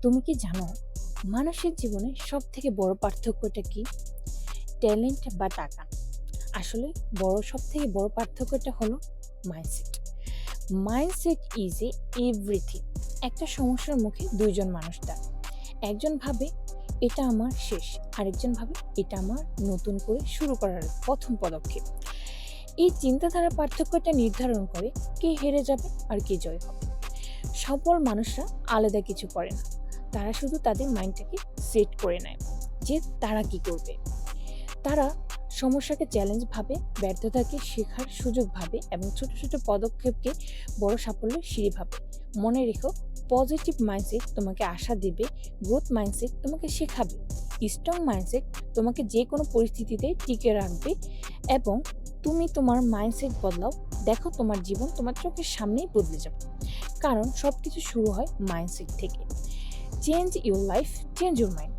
তুমি কি জানো মানুষের জীবনে সব থেকে বড় পার্থক্যটা কি? ট্যালেন্ট বা টাকা? আসলে সব থেকে বড় পার্থক্যটা হলো মাইন্ডসেট। Mindset is everything. একটা সমস্যার মুখে দুইজন মানুষ দাঁড়ায়। একজন ভাবে এটা আমার শেষ, আরেকজন ভাবে এটা আমার নতুন করে শুরু করার প্রথম পদক্ষেপ। এই চিন্তাধারার পার্থক্যটা নির্ধারণ করে কে হেরে যাবে আর কে জয় হবে। সফল মানুষরা আলাদা কিছু করে না, তারা শুধু তাদের মাইন্ডটাকে সেট করে নেয় যে তারা কি করবে। তারা সমস্যাকে চ্যালেঞ্জ ভাবে, ব্যর্থতাকে শেখার সুযোগ ভাবে এবং ছোট ছোট পদক্ষেপকে বড় সাফল্যের সিঁড়ি ভাবে। মনে রেখো, পজিটিভ মাইন্ডসেট তোমাকে আশা দেবে, গ্রোথ মাইন্ডসেট তোমাকে শেখাবে, স্ট্রং মাইন্ডসেট তোমাকে যে কোনো পরিস্থিতিতে টিকে রাখবে। এবং তুমি তোমার মাইন্ডসেট বদলাও, দেখো তোমার জীবন তোমার চোখের সামনেই বদলে যাবে। কারণ সবকিছু শুরু হয় মাইন্ডসেট থেকে। Change your life, change your mind.